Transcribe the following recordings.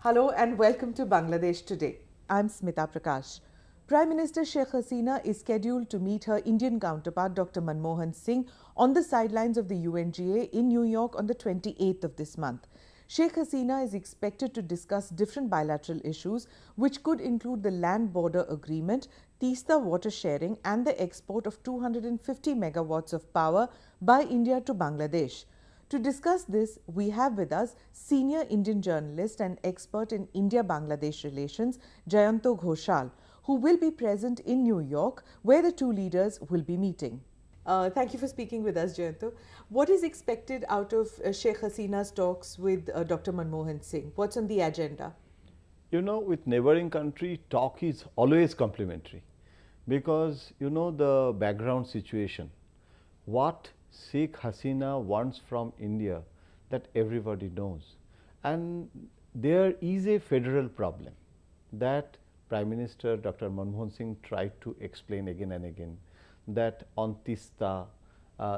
Hello and welcome to Bangladesh Today. I'm Smita Prakash. Prime Minister Sheikh Hasina is scheduled to meet her Indian counterpart Dr. Manmohan Singh on the sidelines of the UNGA in New York on the 28th of this month. Sheikh Hasina is expected to discuss different bilateral issues which could include the land border agreement, Teesta water sharing and the export of 250 megawatts of power by India to Bangladesh. To discuss this, we have with us senior Indian journalist and expert in India-Bangladesh relations, Jayanto Ghoshal, who will be present in New York, where the two leaders will be meeting. Thank you for speaking with us, Jayanto. What is expected out of Sheikh Hasina's talks with Dr. Manmohan Singh? What's on the agenda? You know, with neighboring country, talk is always complimentary because you know the background situation. What Sheikh Hasina wants from India, that everybody knows, and there is a federal problem that Prime Minister Dr. Manmohan Singh tried to explain again and again, that on Teesta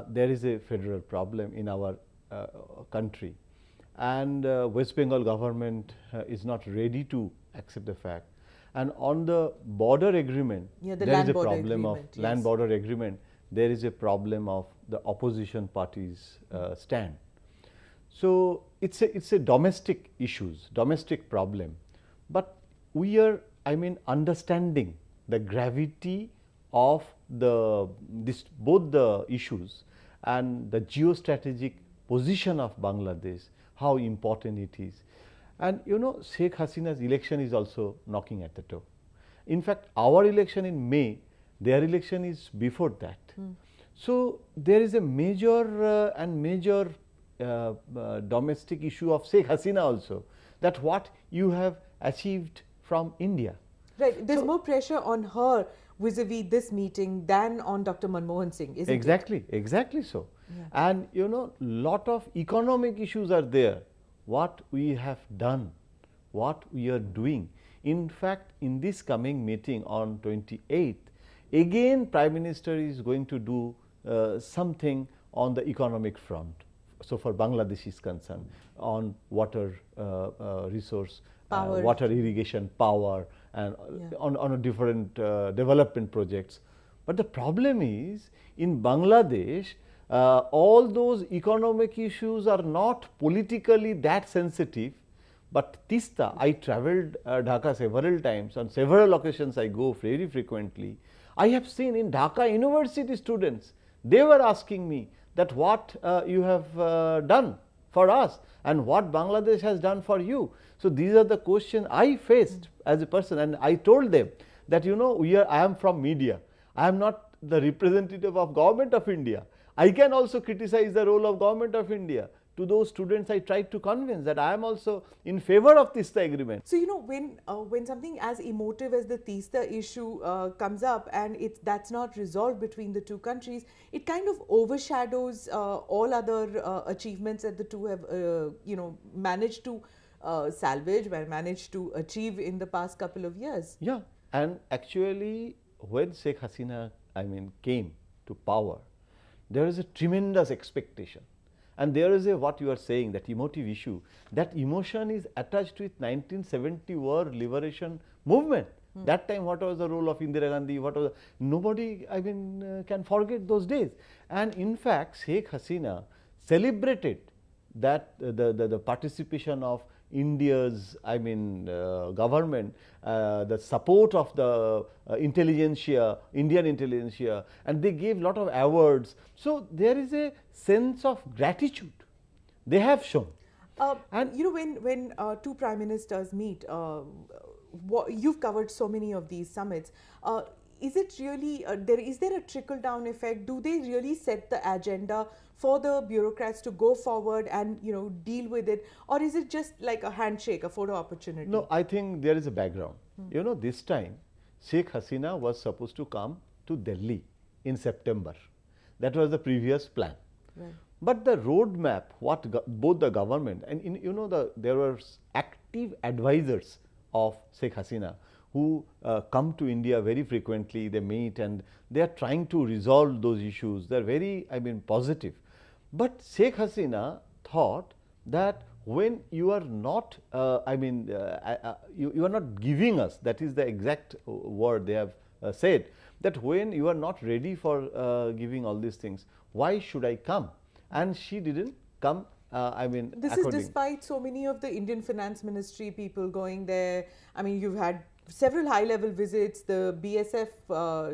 there is a federal problem in our country, and West Bengal government is not ready to accept the fact, and on the border agreement there is a problem of land border agreement. There is a problem of the opposition parties' stand. So it's a domestic issues, domestic problem, but we are, understanding the gravity of both the issues and the geostrategic position of Bangladesh, how important it is. And you know, Sheikh Hasina's election is also knocking at the door. In fact, our election in May, their election is before that. So there is a major domestic issue of Sheikh Hasina also, that what you have achieved from India. Right, there's more pressure on her vis-a-vis this meeting than on Dr. Manmohan Singh, isn't it? Exactly so. Yeah. And you know, lot of economic issues are there, what we have done, what we are doing. In fact, in this coming meeting on 28th, again Prime Minister is going to do something on the economic front. So for Bangladesh is concerned, on water resource, water irrigation, power, and on a different development projects. But the problem is, in Bangladesh, all those economic issues are not politically that sensitive. But Teesta, I travelled Dhaka several times, on several occasions I go very frequently. I have seen in Dhaka university students, they were asking me that what you have done for us and what Bangladesh has done for you. So these are the questions I faced as a person, and I told them that, you know, I am from media. I am not the representative of Government of India. I can also criticize the role of Government of India. To those students, I tried to convince that I am also in favor of Teesta agreement. So you know, when something as emotive as the Teesta issue comes up and that's not resolved between the two countries, it kind of overshadows all other achievements that the two have managed to salvage, managed to achieve in the past couple of years. Yeah, and actually when Sheikh Hasina came to power, there is a tremendous expectation. And there is a, what you are saying, that emotive issue, that emotion is attached with 1970 war liberation movement. That time, what was the role of Indira Gandhi? Nobody, can forget those days. And in fact, Sheikh Hasina celebrated that the participation of India's, government, the support of the intelligentsia, Indian intelligentsia, and they gave lot of awards. So there is a sense of gratitude they have shown. And you know, when two prime ministers meet, you've covered so many of these summits. Is it really is there a trickle down effect? Do they really set the agenda for the bureaucrats to go forward and deal with it, or is it just like a handshake, a photo opportunity? No, I think there is a background. You know, this time Sheikh Hasina was supposed to come to Delhi in September. That was the previous plan. Right. But the roadmap, both the government and there were active advisors of Sheikh Hasina who come to India very frequently. They meet and they are trying to resolve those issues. They are very, positive. But Sheikh Hasina thought that when you are not, you are not giving us, that is the exact word they have said, that when you are not ready for giving all these things, why should I come? And she didn't come. This is despite so many of the Indian Finance Ministry people going there. I mean, you've had several high-level visits. The BSF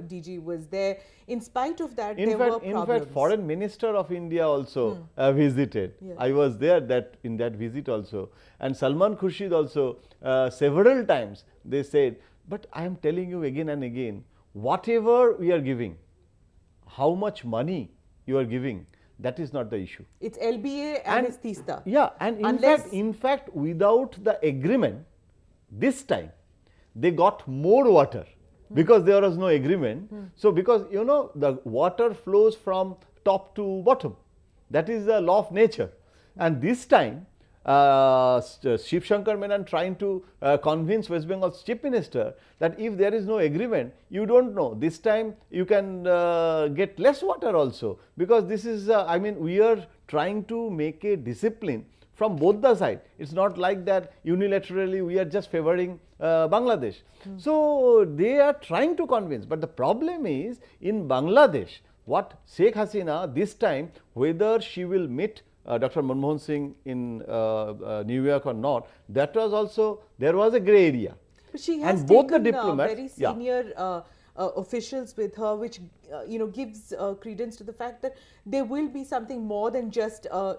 DG was there. In spite of that, there were problems. In fact, Foreign Minister of India also visited. Yes. I was there in that visit also. And Salman Khurshid also, several times they said, but I am telling you again and again, whatever we are giving, how much money you are giving, that is not the issue. It's LBA and it's TISTA. Yeah, and in fact, without the agreement, this time, they got more water because there was no agreement. So, because you know the water flows from top to bottom, that is the law of nature. And this time, Shiv Shankar Menon trying to convince West Bengal's Chief Minister that if there is no agreement, you don't know, this time you can get less water also, because this is, we are trying to make a discipline from both the sides. It's not like that unilaterally we are just favoring Bangladesh. So, they are trying to convince, but the problem is in Bangladesh, what Sheikh Hasina this time, whether she will meet Dr. Manmohan Singh in New York or not, that was also, there was a grey area. But she has taken very senior officials with her, which gives credence to the fact that there will be something more than just a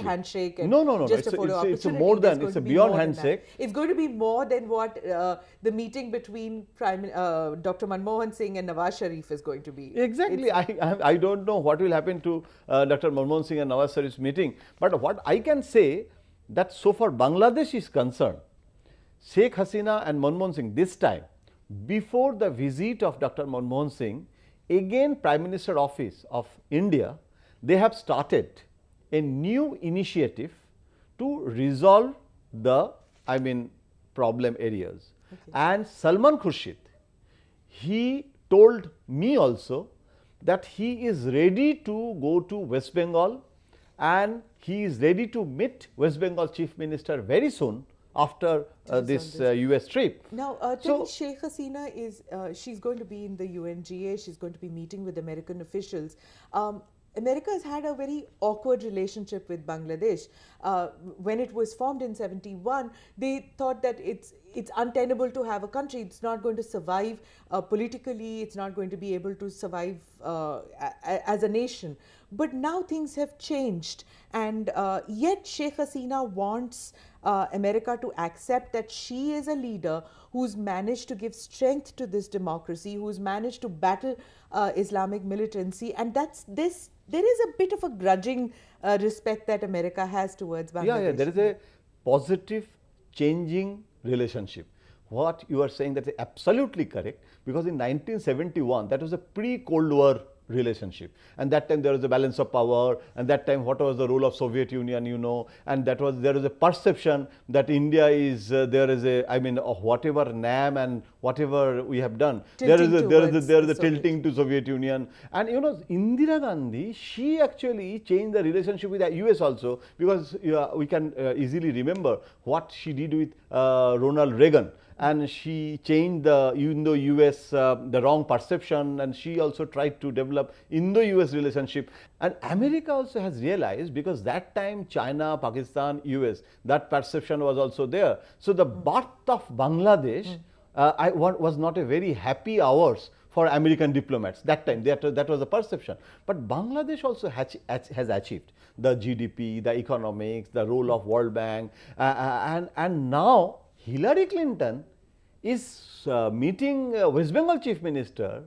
handshake and just a photo opportunity. It's more than, it's a beyond handshake. It's going to be more than what the meeting between Dr. Manmohan Singh and Nawaz Sharif is going to be. Exactly. I don't know what will happen to Dr. Manmohan Singh and Nawaz Sharif's meeting, but what I can say that so far Bangladesh is concerned, Sheikh Hasina and Manmohan Singh this time, before the visit of Dr. Manmohan Singh, again Prime Minister Office of India, they have started a new initiative to resolve the problem areas. Okay. And Salman Khurshid, he told me also that he is ready to go to West Bengal and he is ready to meet West Bengal Chief Minister very soon after this US trip. Now, Sheikh Hasina is, she's going to be in the UNGA, she's going to be meeting with American officials. America has had a very awkward relationship with Bangladesh. When it was formed in '71, they thought that it's untenable to have a country. It's not going to survive politically. It's not going to be able to survive as a nation. But now things have changed, and yet Sheikh Hasina wants America to accept that she is a leader who's managed to give strength to this democracy, who's managed to battle Islamic militancy, and there is a bit of a grudging respect that America has towards Bangladesh. Yeah, there is a positive changing relationship. What you are saying, that is absolutely correct, because in 1971 that was a pre-Cold War relationship, and that time there was a balance of power, and that time what was the role of Soviet Union, and there was a perception that India is there is a whatever NAM and whatever we have done, there is a tilting to Soviet Union. And Indira Gandhi, she actually changed the relationship with the US also, because we can easily remember what she did with Ronald Reagan. And she changed the Indo-US, the wrong perception, and she also tried to develop Indo-US relationship. And America also has realized, because that time China, Pakistan, US, that perception was also there. So the birth of Bangladesh was not a very happy hours for American diplomats that time. That was the perception. But Bangladesh also has achieved the GDP, the economics, the role of World Bank, and now Hillary Clinton is meeting West Bengal Chief Minister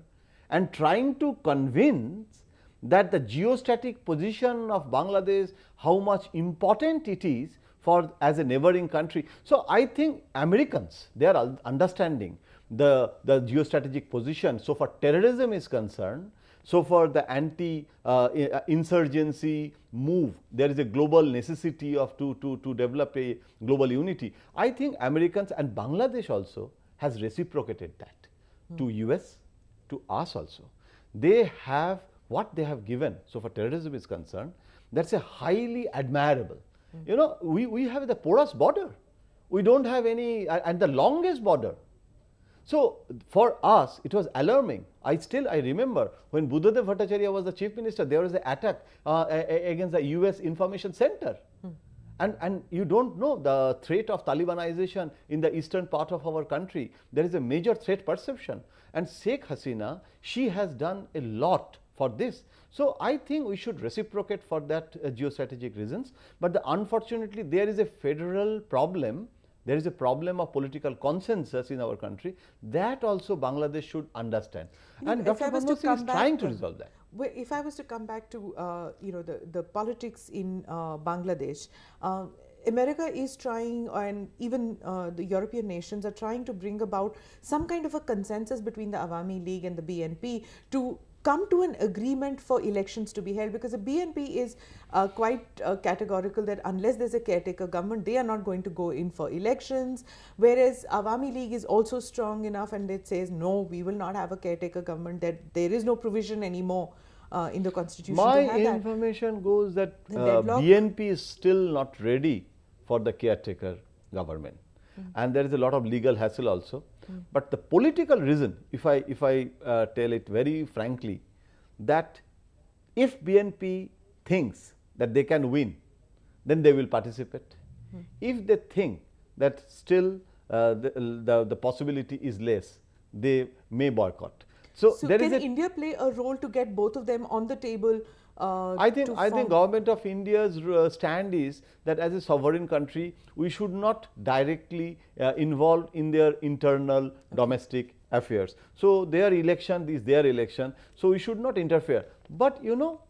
and trying to convince that the geostatic position of Bangladesh, how much important it is for as a neighboring country. So I think Americans, they are understanding the geostrategic position. So far terrorism is concerned, so far the anti-insurgency move, there is a global necessity of to develop a global unity. I think Americans and Bangladesh also has reciprocated that to US, to us also. They have what they have given, so far terrorism is concerned, that's a highly admirable. You know, we have the porous border. We don't have any, and the longest border. So for us, it was alarming. I remember when Buddhadev Bhattacharya was the chief minister, there was an attack against the US Information Center. And you don't know the threat of Talibanization in the eastern part of our country. There is a major threat perception. And Sheikh Hasina, she has done a lot for this. So I think we should reciprocate for that geostrategic reasons. But unfortunately, there is a federal problem. There is a problem of political consensus in our country that also Bangladesh should understand. And Dr. Manmohan Singh is trying to resolve that. If I was to come back to the politics in Bangladesh, America is trying, and even the European nations are trying to bring about some kind of a consensus between the Awami League and the BNP to come to an agreement for elections to be held, because the BNP is quite categorical that unless there's a caretaker government, they are not going to go in for elections, whereas Awami League is also strong enough and it says no, we will not have a caretaker government, that there is no provision anymore in the constitution to have that. My information goes that BNP is still not ready for the caretaker government, and there is a lot of legal hassle also. But the political reason, if I tell it very frankly, that if BNP thinks that they can win, then they will participate. If they think that still the possibility is less, they may boycott. So can India play a role to get both of them on the table? I think Government of India's stand is that as a sovereign country, we should not directly involve in their internal domestic affairs. So their election is their election, so we should not interfere. But you know,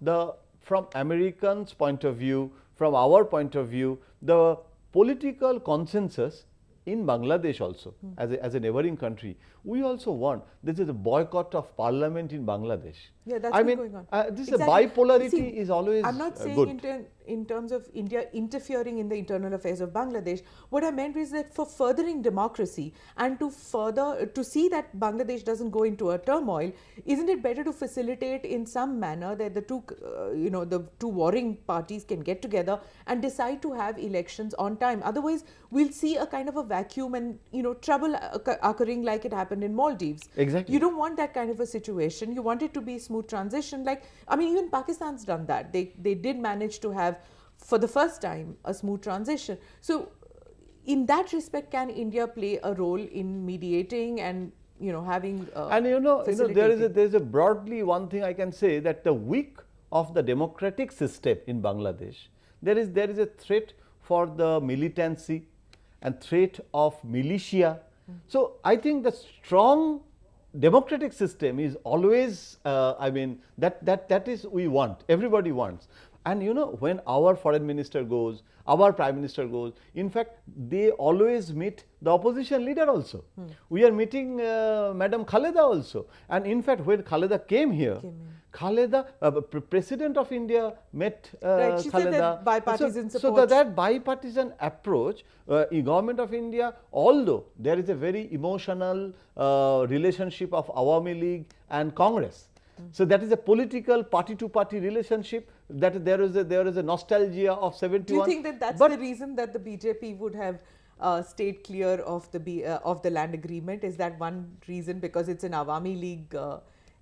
from Americans' point of view, from our point of view, the political consensus in Bangladesh also, as a neighboring country, we also want this is a boycott of parliament in Bangladesh. Yeah, that's been going on. This bipolarity is always I'm not saying in terms of India interfering in the internal affairs of Bangladesh. What I meant is that for furthering democracy and to see that Bangladesh doesn't go into a turmoil, isn't it better to facilitate in some manner that the two warring parties can get together and decide to have elections on time? Otherwise, we'll see a kind of a vacuum and trouble occurring like it happened in Maldives. Exactly. You don't want that kind of a situation. You want it to be smooth transition. Even Pakistan's done that. They did manage to have, for the first time, a smooth transition. So in that respect, can India play a role in mediating and having there is a broadly one thing I can say, that the weak of the democratic system in Bangladesh, there is a threat for the militancy and threat of militia. So I think the strong democratic system is always, that is we want, everybody wants. And when our foreign minister goes, our prime minister goes, in fact, they always meet the opposition leader also. We are meeting Madam Khaleda also. And in fact, when Khaleda came here, Khaleda, President of India met right, she Khaleda. Said that bipartisan support. So that bipartisan approach, Government of India, although there is a very emotional relationship of Awami League and Congress. So that is a political party-to-party relationship. That there is a nostalgia of 71. Do you think that that's the reason that the BJP would have stayed clear of the land agreement? Is that one reason, because it's an Awami League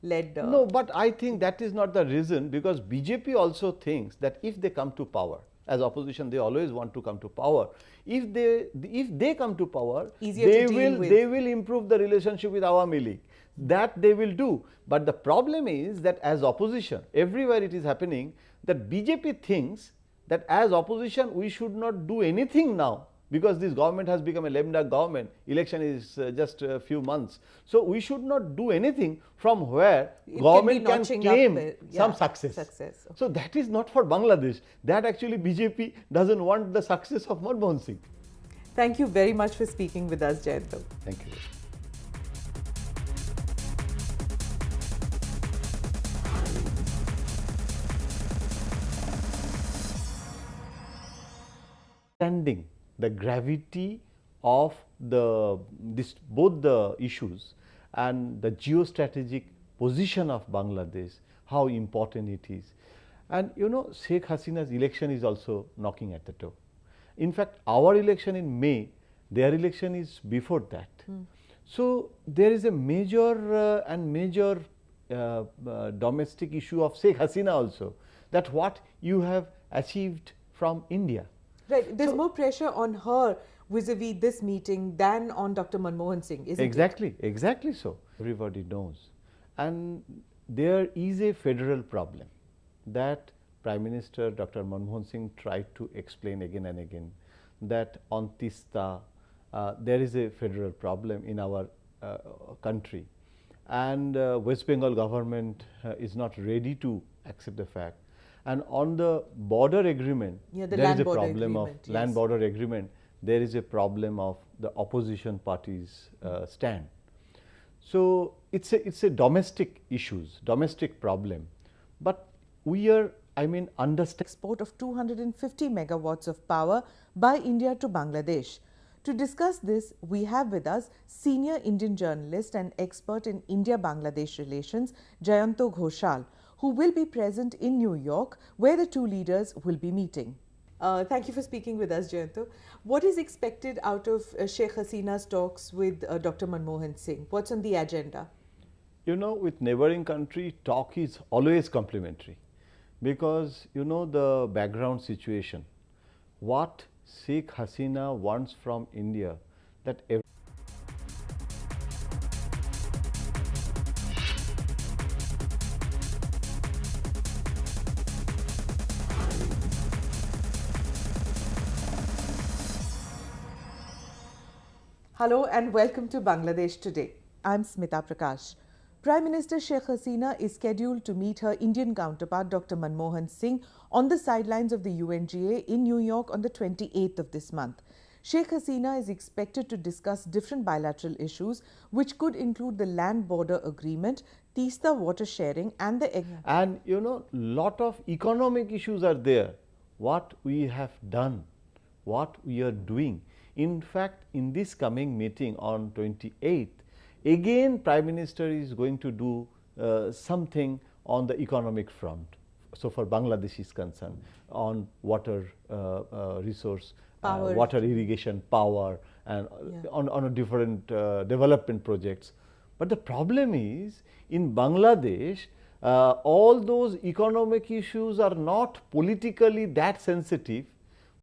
led? No, but I think that is not the reason, because BJP also thinks that if they come to power, as opposition, they always want to come to power. If they come to power, they will improve the relationship with Awami League. That they will do. But the problem is that as opposition, everywhere it is happening, that BJP thinks that as opposition we should not do anything now, because this government has become a lame duck government. Election is just a few months. So we should not do anything from where government can claim some success. Okay. So that is not for Bangladesh. That actually BJP doesn't want the success of Manmohan Singh. Thank you very much for speaking with us, Jayanto. Thank you. Understanding the gravity of both the issues and the geostrategic position of Bangladesh, how important it is. And Sheikh Hasina's election is also knocking at the door. In fact, our election in May, their election is before that. So there is a major domestic issue of Sheikh Hasina also, that what you have achieved from India. Right. There's more pressure on her vis-a-vis this meeting than on Dr. Manmohan Singh, isn't Exactly, exactly so. Everybody knows. And there is a federal problem that Prime Minister Dr. Manmohan Singh tried to explain again and again, that on Tista, there is a federal problem in our country, and West Bengal government is not ready to accept the fact. And on the border agreement, there is a problem of land border agreement. There is a problem of the opposition parties' stand. So it's a domestic issues, domestic problem. But we are, understand export of 250 megawatts of power by India to Bangladesh. To discuss this, we have with us senior Indian journalist and expert in India-Bangladesh relations, Jayanto Ghoshal, who will be present in New York, where the two leaders will be meeting. Thank you for speaking with us, Jayanto. What is expected out of Sheikh Hasina's talks with Dr. Manmohan Singh? What's on the agenda? You know, with neighboring country, talk is always complimentary, because you know the background situation. What Sheikh Hasina wants from India, that Hello and welcome to Bangladesh Today. I'm Smita Prakash. Prime Minister Sheikh Hasina is scheduled to meet her Indian counterpart Dr. Manmohan Singh on the sidelines of the UNGA in New York on the 28th of this month. Sheikh Hasina is expected to discuss different bilateral issues, which could include the land border agreement, Tista water sharing and the... And you know, lot of economic issues are there. What we have done, what we are doing. In fact, in this coming meeting on 28th, again Prime Minister is going to do something on the economic front. So for Bangladesh is concerned, on water resource, water irrigation, power, and on a different development projects. But the problem is, in Bangladesh, all those economic issues are not politically that sensitive,